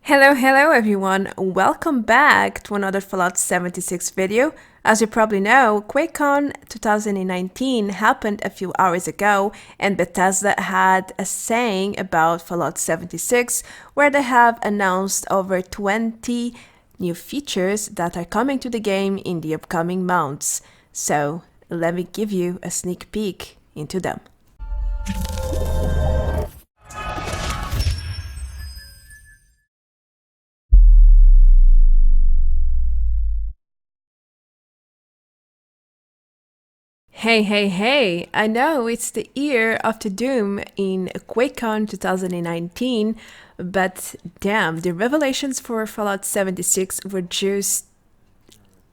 Hello everyone, welcome back to another Fallout 76 video. As you probably know, Quakecon 2019 happened a few hours ago, and Bethesda had a saying about Fallout 76 where they have announced over 20 new features that are coming to the game in the upcoming months. So let me give you a sneak peek into them. Hey, I know it's the year of the doom in QuakeCon 2019, but damn, the revelations for Fallout 76 were just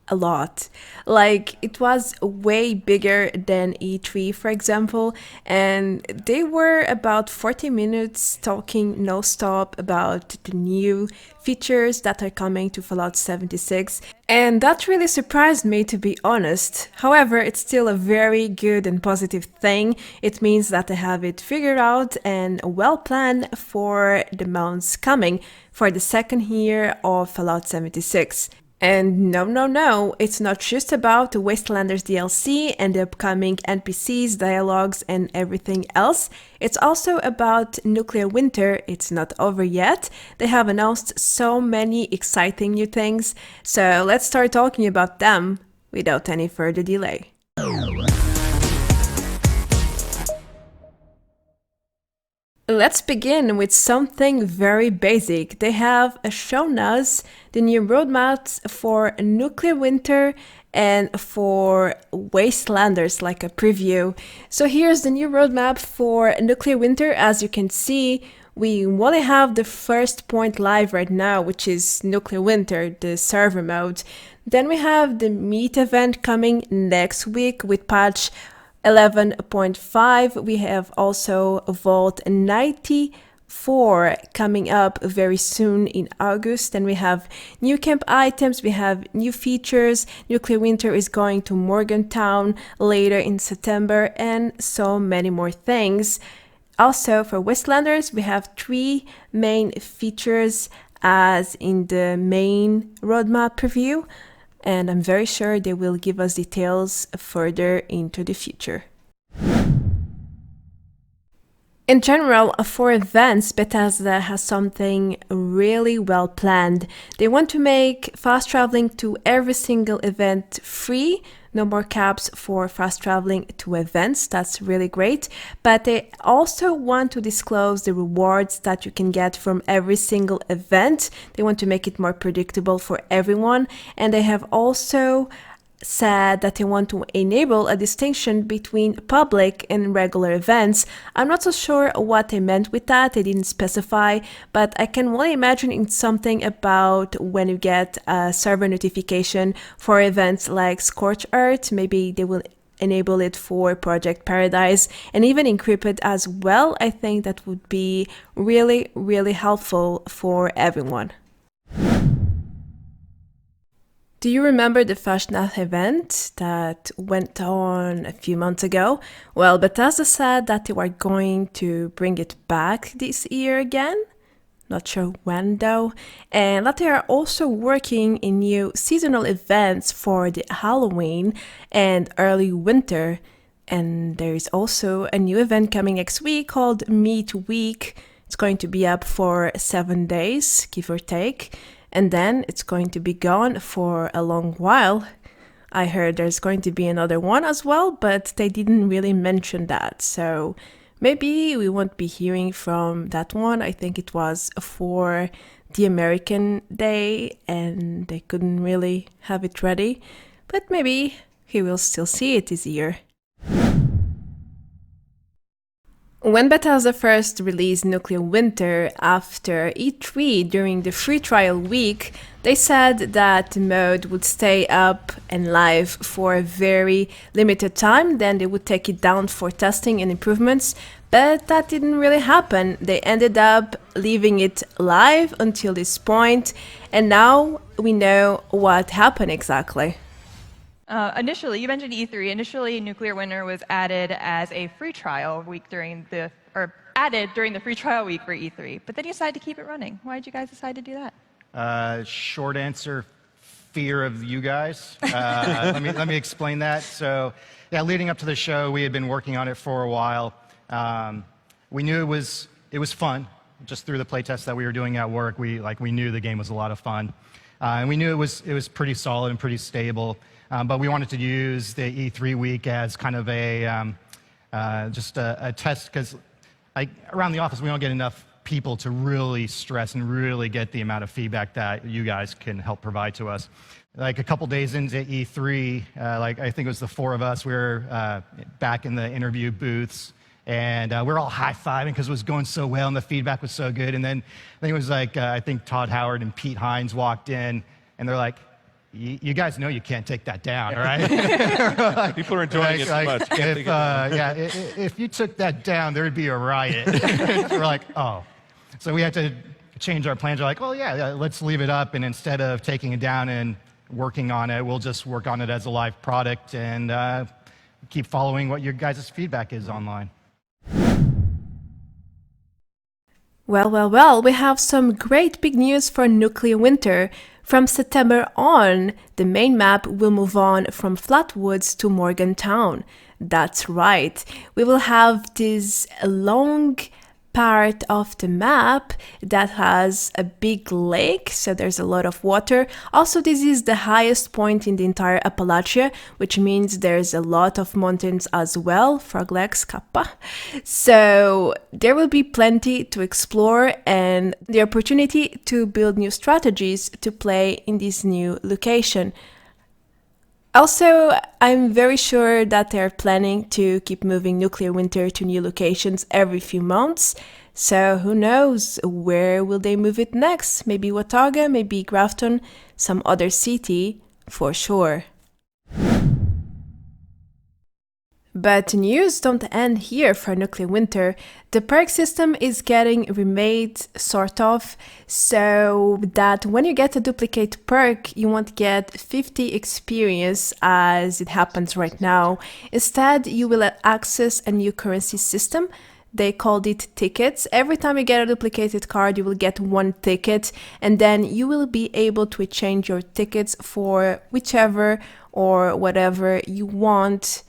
a lot. Like, it was way bigger than E3, for example, and they were about 40 minutes talking non-stop about the new features that are coming to Fallout 76, and that really surprised me, to be honest. However, it's still a very good and positive thing. It means that I have it figured out and well planned for the months coming for the second year of Fallout 76. And no, it's not just about the Wastelanders DLC and the upcoming NPCs, dialogues, and everything else. It's also about Nuclear Winter. It's not over yet. They have announced so many exciting new things, so let's start talking about them without any further delay. Let's begin with something very basic. They have shown us the new roadmaps for Nuclear Winter and for Wastelanders, like a preview. So here's the new roadmap for Nuclear Winter. As you can see, we only have the first point live right now, which is Nuclear Winter, the server mode. Then we have the meet event coming next week with patch 11.5. We have also Vault 94 coming up very soon in August. Then we have new camp items, we have new features. Nuclear Winter is going to Morgantown later in September, and so many more things. Also for Wastelanders, we have 3 main features as in the main roadmap preview, and I'm very sure they will give us details further into the future. In general, for events, Bethesda has something really well planned. They want to make fast traveling to every single event free. No more caps for fast traveling to events. That's really great. But they also want to disclose the rewards that you can get from every single event. They want to make it more predictable for everyone. And they have also said that they want to enable a distinction between public and regular events. I'm not so sure what they meant with that, they didn't specify, but I can only imagine it's something about when you get a server notification for events like Scorched Earth. Maybe they will enable it for Project Paradise and even encrypt it as well. I think that would be really helpful for everyone. Do you remember the Fashnath event that went on a few months ago? Well, Bethesda said that they were going to bring it back this year again. Not sure when though. And that they are also working in new seasonal events for the Halloween and early winter. And there is also a new event coming next week called Meat Week. It's going to be up for 7 days, give or take. And then it's going to be gone for a long while. I heard there's going to be another one as well, but they didn't really mention that. So maybe we won't be hearing from that one. I think it was for the American Day and they couldn't really have it ready. But maybe we will still see it this year. When Bethesda first released Nuclear Winter after E3 during the free trial week, they said that the mode would stay up and live for a very limited time, then they would take it down for testing and improvements, but that didn't really happen. They ended up leaving it live until this point, and now we know what happened exactly. Initially, you mentioned E3. Initially, Nuclear Winter was added as a free trial week during the, or added during the free trial week for E3, but then you decided to keep it running. Why did you guys decide to do that? Short answer, fear of you guys. Let me explain that. So, yeah, leading up to the show, we had been working on it for a while. We knew it was fun. Just through the playtest that we were doing at work, we knew the game was a lot of fun, and we knew it was pretty solid and pretty stable. But we wanted to use the E3 week as kind of just a test, because around the office we don't get enough people to really stress and really get the amount of feedback that you guys can help provide to us. Like a couple days into E3, I think it was the four of us, we were back in the interview booths, and we're all high-fiving because it was going so well and the feedback was so good. And then I think it was I think Todd Howard and Pete Hines walked in, and they're like, you guys know you can't take that down, right? Like, people are enjoying it too much. If you took that down, there would be a riot. We're like, oh. So we had to change our plans. We're like, well, yeah, let's leave it up, and instead of taking it down and working on it, we'll just work on it as a live product and keep following what your guys' feedback is online. Well, we have some great big news for Nuclear Winter. From September on, the main map will move on from Flatwoods to Morgantown. That's right, we will have this long part of the map that has a big lake, so there's a lot of water. Also, this is the highest point in the entire Appalachia, which means there's a lot of mountains as well, frog legs, kappa. So there will be plenty to explore and the opportunity to build new strategies to play in this new location. Also, I'm very sure that they're planning to keep moving Nuclear Winter to new locations every few months. So who knows, where will they move it next? Maybe Watauga, maybe Grafton, some other city, for sure. But news don't end here for Nuclear Winter. The perk system is getting remade, sort of, so that when you get a duplicate perk, you won't get 50 experience as it happens right now. Instead, you will access a new currency system. They called it tickets. Every time you get a duplicated card, you will get one ticket, and then you will be able to exchange your tickets for whichever or whatever you want,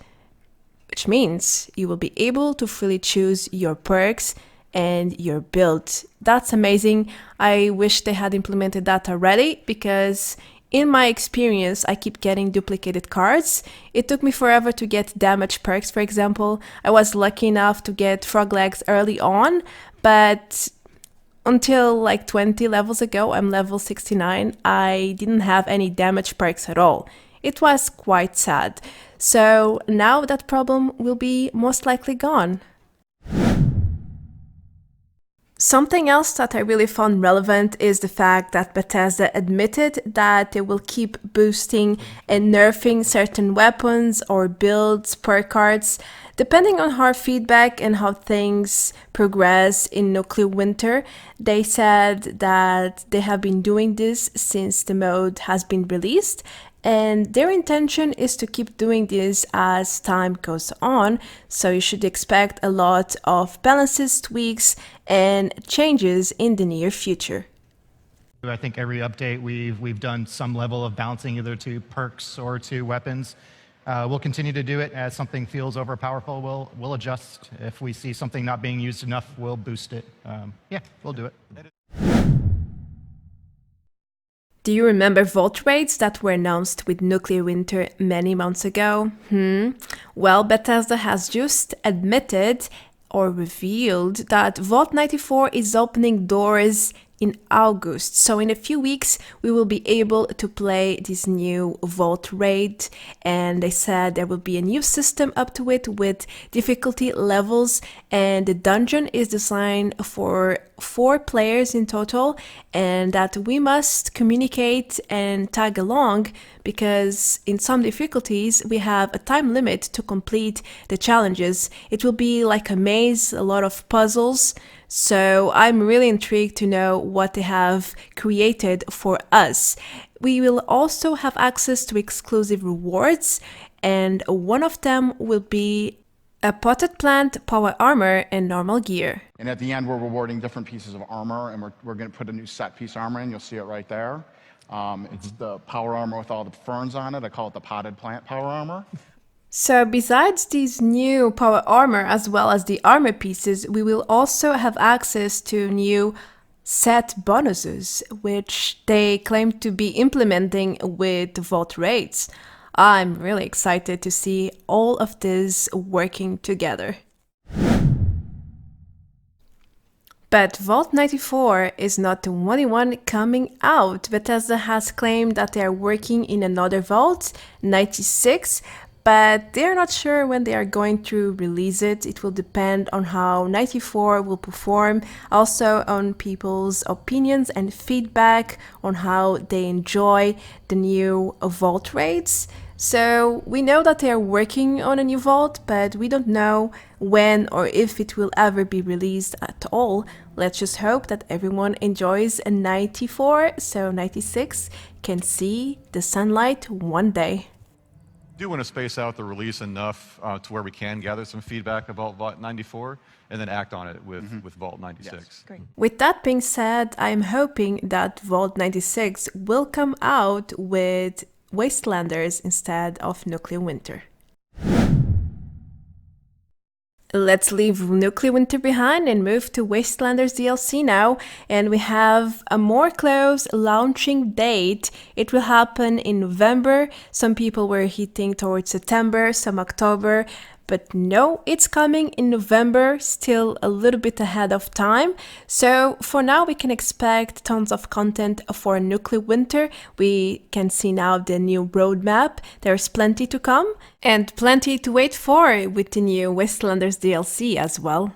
which means you will be able to freely choose your perks and your build. That's amazing. I wish they had implemented that already, because in my experience, I keep getting duplicated cards. It took me forever to get damage perks, for example. I was lucky enough to get frog legs early on, but until like 20 levels ago, I'm level 69, I didn't have any damage perks at all. It was quite sad. So now that problem will be most likely gone. Something else that I really found relevant is the fact that Bethesda admitted that they will keep boosting and nerfing certain weapons or builds, perk cards, depending on our feedback and how things progress in Nuclear Winter. They said that they have been doing this since the mode has been released, and their intention is to keep doing this as time goes on, so you should expect a lot of balances, tweaks, and changes in the near future. I think every update we've done some level of balancing, either to perks or to weapons. We'll continue to do it. As something feels overpowerful, we'll adjust. If we see something not being used enough, we'll boost it. Yeah, we'll do it. Do you remember vault raids that were announced with Nuclear Winter many months ago? Well, Bethesda has just admitted or revealed that Vault 94 is opening doors in August. So in a few weeks, we will be able to play this new Vault raid, and they said there will be a new system up to it with difficulty levels, and the dungeon is designed for 4 players in total, and that we must communicate and tag along, because in some difficulties we have a time limit to complete the challenges. It will be like a maze, a lot of puzzles. So I'm really intrigued to know what they have created for us. We will also have access to exclusive rewards, and one of them will be a potted plant, power armor, and normal gear. And at the end, we're rewarding different pieces of armor, and we're going to put a new set piece armor in. You'll see it right there. It's the power armor with all the ferns on it. I call it the potted plant power armor. So besides these new power armor as well as the armor pieces, we will also have access to new set bonuses, which they claim to be implementing with Vault raids. I'm really excited to see all of this working together. But Vault 94 is not the only one coming out. Bethesda has claimed that they are working in another Vault, 96, but they're not sure when they are going to release it. It will depend on how 94 will perform, also on people's opinions and feedback on how they enjoy the new Vault raids. So we know that they are working on a new Vault, but we don't know when or if it will ever be released at all. Let's just hope that everyone enjoys a 94, so 96 can see the sunlight one day. Do want to space out the release enough to where we can gather some feedback about Vault 94 and then act on it with Vault 96. Yes. Great. With that being said, I'm hoping that Vault 96 will come out with Wastelanders instead of Nuclear Winter. Let's leave Nuclear Winter behind and move to Wastelanders DLC now, and we have a more close launching date. It will happen in November. Some people were hinting towards September, some October, but no, it's coming in November, still a little bit ahead of time. So for now, we can expect tons of content for Nuclear Winter. We can see now the new roadmap. There's plenty to come and plenty to wait for with the new Wastelanders DLC as well.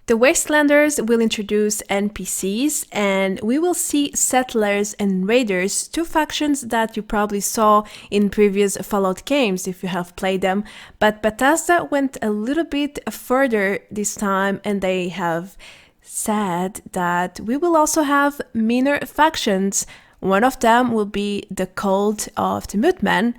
The Wastelanders will introduce NPCs, and we will see Settlers and Raiders, two factions that you probably saw in previous Fallout games if you have played them, but Bethesda went a little bit further this time and they have said that we will also have minor factions. One of them will be the Cult of the Moodman,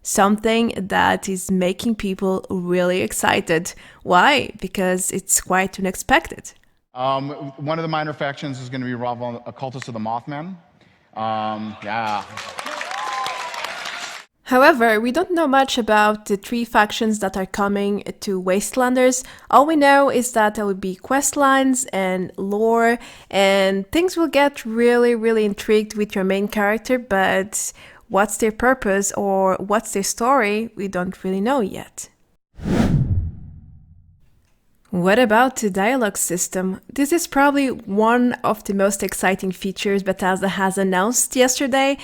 something that is making people really excited. Why? Because it's quite unexpected. One of the minor factions is going to be a Cultist of the Mothman. Yeah. However, we don't know much about the three factions that are coming to Wastelanders. All we know is that there will be questlines and lore, and things will get really intrigued with your main character, but what's their purpose or what's their story, we don't really know yet. What about the dialogue system? This is probably one of the most exciting features Bethesda has announced yesterday,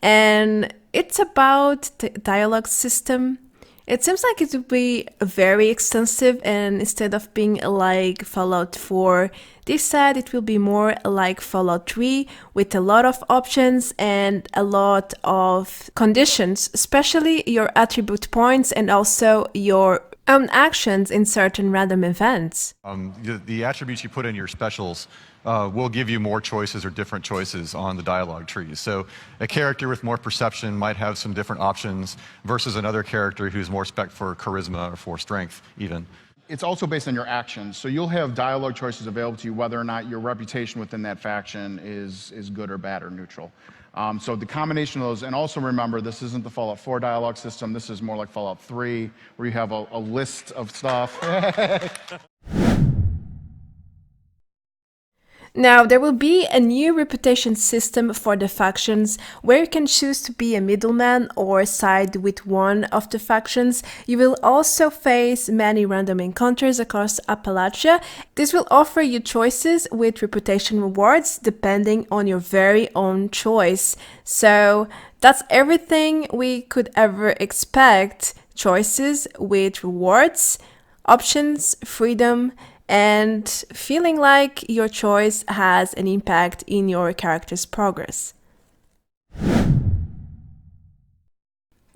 and it's about the dialogue system. It seems like it would be very extensive, and instead of being like Fallout 4, they said it will be more like Fallout 3 with a lot of options and a lot of conditions, especially your attribute points and also your own actions in certain random events. The attributes you put in your specials will give you more choices or different choices on the dialogue trees. So a character with more perception might have some different options versus another character who's more spec for charisma or for strength even. It's also based on your actions. So you'll have dialogue choices available to you whether or not your reputation within that faction is good or bad or neutral. So the combination of those, and also remember, this isn't the Fallout 4 dialogue system. This is more like Fallout 3, where you have a list of stuff. Now, there will be a new reputation system for the factions where you can choose to be a middleman or side with one of the factions. You will also face many random encounters across Appalachia. This will offer you choices with reputation rewards depending on your very own choice. So that's everything we could ever expect. Choices with rewards, options, freedom, and feeling like your choice has an impact in your character's progress.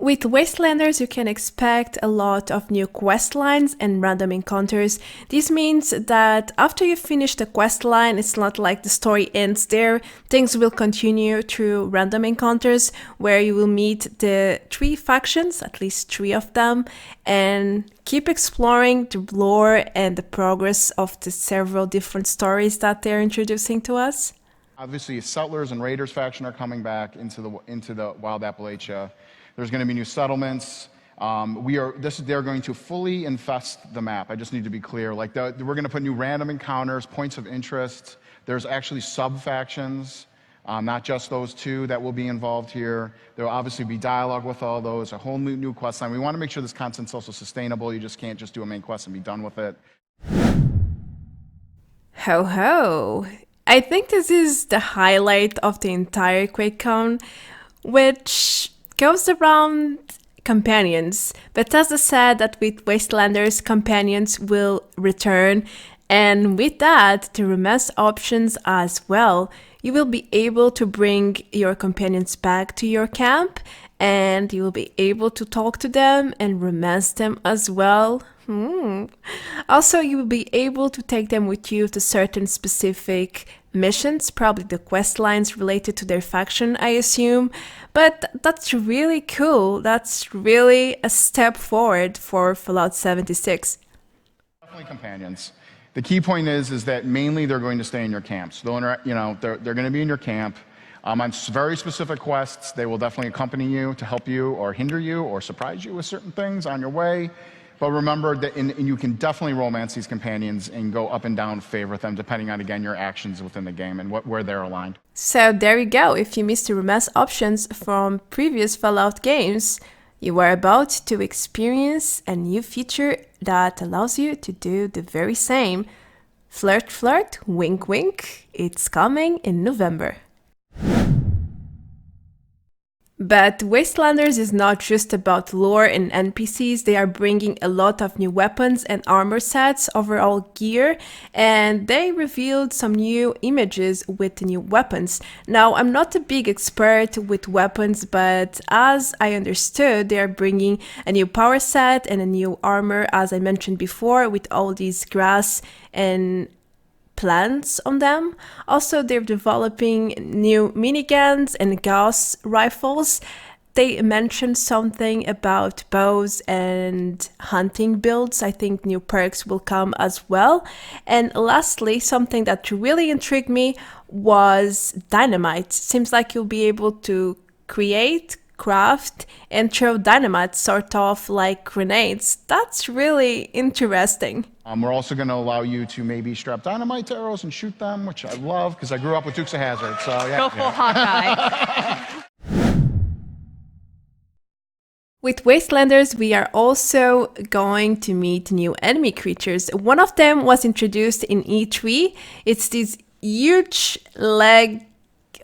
With Wastelanders, you can expect a lot of new quest lines and random encounters. This means that after you finish the quest line, it's not like the story ends there. Things will continue through random encounters where you will meet the 3 factions, at least 3 of them, and keep exploring the lore and the progress of the several different stories that they're introducing to us. Obviously, Settlers and Raiders faction are coming back into the Wild Appalachia. There's going to be new settlements. They're going to fully infest the map. I just need to be clear. Like we're going to put new random encounters, points of interest. There's actually sub-factions, not just those 2 that will be involved here. There will obviously be dialogue with all those, a whole new quest line. We want to make sure this content's also sustainable. You just can't just do a main quest and be done with it. Ho ho! I think this is the highlight of the entire Quakecon, which goes around companions. Bethesda said that with Wastelanders, companions will return, and with that, the romance options as well. You will be able to bring your companions back to your camp, and you will be able to talk to them and romance them as well. Also, you will be able to take them with you to certain specific missions, probably the quest lines related to their faction, I assume. But that's really cool. That's really a step forward for Fallout 76. Definitely companions. The key point is that mainly they're going to stay in your camps. They're going to be in your camp. On very specific quests, they will definitely accompany you to help you or hinder you or surprise you with certain things on your way. But remember that you can definitely romance these companions and go up and down favor with them, depending on, again, your actions within the game and where they're aligned. So there you go. If you missed the romance options from previous Fallout games, you are about to experience a new feature that allows you to do the very same. Flirt, flirt, wink, wink. It's coming in November. But Wastelanders is not just about lore and NPCs. They are bringing a lot of new weapons and armor sets, overall gear, and they revealed some new images with the new weapons. Now, I'm not a big expert with weapons, but as I understood, they are bringing a new power set and a new armor, as I mentioned before, with all these grass and plants on them. Also, they're developing new miniguns and Gauss rifles. They mentioned something about bows and hunting builds. I think new perks will come as well. And lastly, something that really intrigued me was dynamite. Seems like you'll be able to create, craft, and throw dynamite, sort of like grenades. That's really interesting. We're also going to allow you to maybe strap dynamite to arrows and shoot them, which I love because I grew up with Dukes of Hazzard. So yeah. Go full Hawkeye. With Wastelanders, we are also going to meet new enemy creatures. One of them was introduced in E3. It's this huge leg,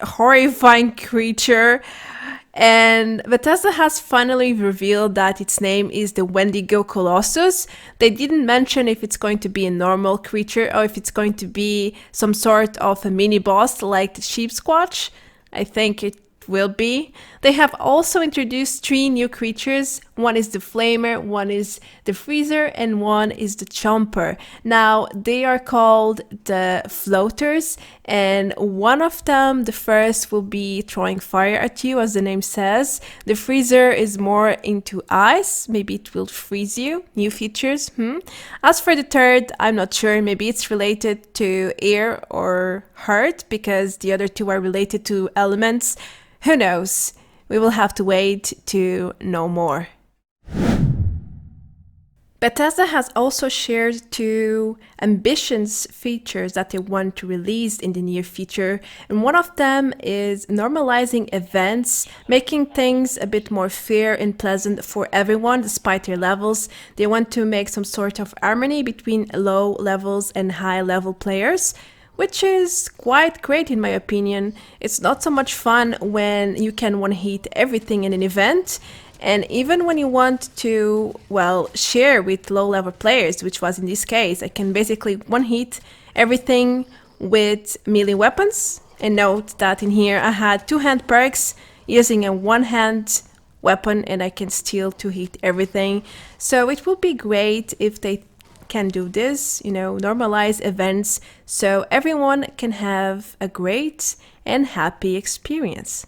horrifying creature. And Bethesda has finally revealed that its name is the Wendigo Colossus. They didn't mention if it's going to be a normal creature or if it's going to be some sort of a mini boss like the Sheep Squatch. I think it will be. They have also introduced 3 new creatures. One is the Flamer, one is the Freezer, and one is the Chomper. Now, they are called the Floaters, and one of them, the first, will be throwing fire at you, as the name says. The Freezer is more into ice. Maybe it will freeze you. New features. As for the third, I'm not sure. Maybe it's related to air or earth, because the other 2 are related to elements. Who knows? We will have to wait to know more. Bethesda has also shared 2 ambitious features that they want to release in the near future, and one of them is normalizing events, making things a bit more fair and pleasant for everyone despite their levels. They want to make some sort of harmony between low levels and high level players, which is quite great in my opinion. It's not so much fun when you can one-hit everything in an event, and even when you want to, well, share with low-level players, which was in this case, I can basically one-hit everything with melee weapons. And note that in here I had 2-hand perks using a 1-hand weapon and I can steal to hit everything. So it would be great if they can do this, you know, normalize events so everyone can have a great and happy experience.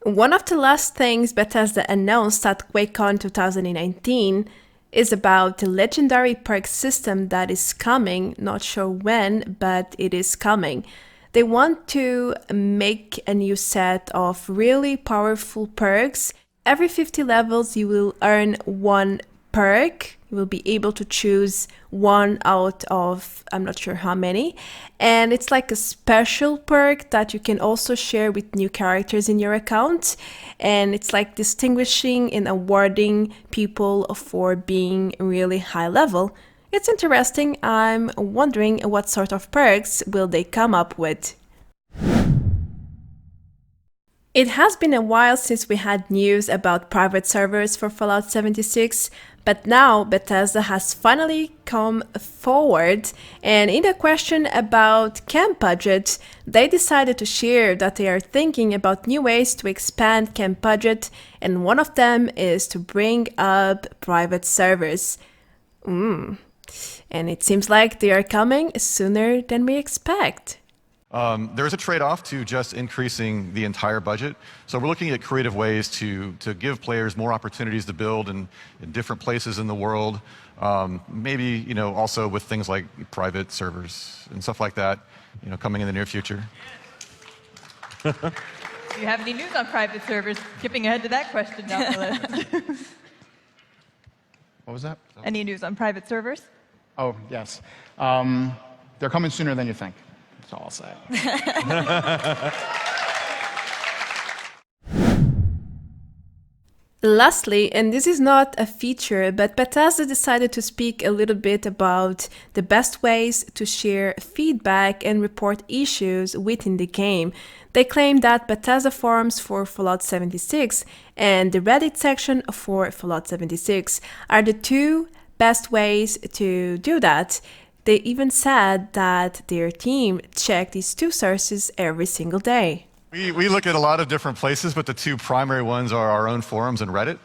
One of the last things Bethesda announced at QuakeCon 2019 is about the legendary perk system that is coming. Not sure when, but it is coming. They want to make a new set of really powerful perks. Every 50 levels you will earn one perk. You will be able to choose one out of I'm not sure how many. And it's like a special perk that you can also share with new characters in your account. And it's like distinguishing and awarding people for being really high level. It's interesting. I'm wondering what sort of perks will they come up with. It has been a while since we had news about private servers for Fallout 76, but now Bethesda has finally come forward, and in a question about C.A.M.P budget, they decided to share that they are thinking about new ways to expand C.A.M.P budget, and one of them is to bring up private servers. And it seems like they are coming sooner than we expect. There is a trade-off to just increasing the entire budget. So we're looking at creative ways to give players more opportunities to build in different places in the world. Maybe, you know, also with things like private servers and stuff like that, you know, coming in the near future. Do you have any news on private servers? Skipping ahead to that question down the list. What was that? Any news on private servers? Oh, yes. They're coming sooner than you think. That's all I'll say. Lastly, and this is not a feature, but Bethesda decided to speak a little bit about the best ways to share feedback and report issues within the game. They claim that Bethesda forums for Fallout 76 and the Reddit section for Fallout 76 are the two best ways to do that. They even said that their team checked these two sources every single day. We look at a lot of different places, but the two primary ones are our own forums and Reddit.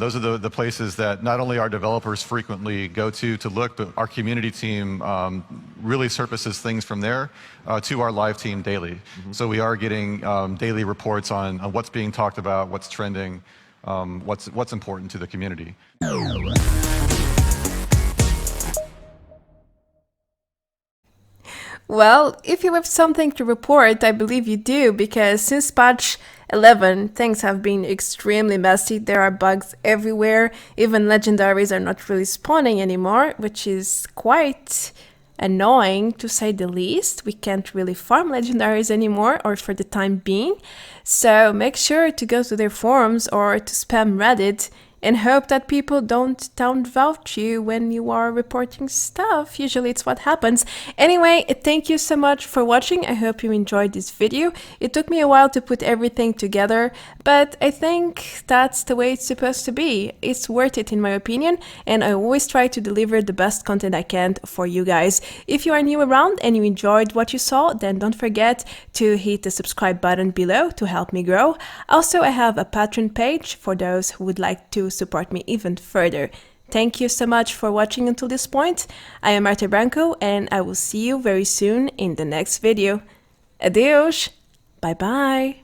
Those are the places that not only our developers frequently go to look, but our community team really surfaces things from there to our live team daily. So we are getting daily reports on what's being talked about, what's trending, what's important to the community. Well, if you have something to report, I believe you do, because since patch 11, things have been extremely messy. There are bugs everywhere. Even legendaries are not really spawning anymore, which is quite annoying to say the least. We can't really farm legendaries anymore, or for the time being. So make sure to go to their forums or to spam Reddit and hope that people don't downvote you when you are reporting stuff. Usually it's what happens. Anyway, thank you so much for watching. I hope you enjoyed this video. It took me a while to put everything together, but I think that's the way it's supposed to be. It's worth it in my opinion, and I always try to deliver the best content I can for you guys. If you are new around and you enjoyed what you saw, then don't forget to hit the subscribe button below to help me grow. Also, I have a Patreon page for those who would like to support me even further. Thank you so much for watching until this point. I am Marta Branco, and I will see you very soon in the next video. Adeus! Bye bye!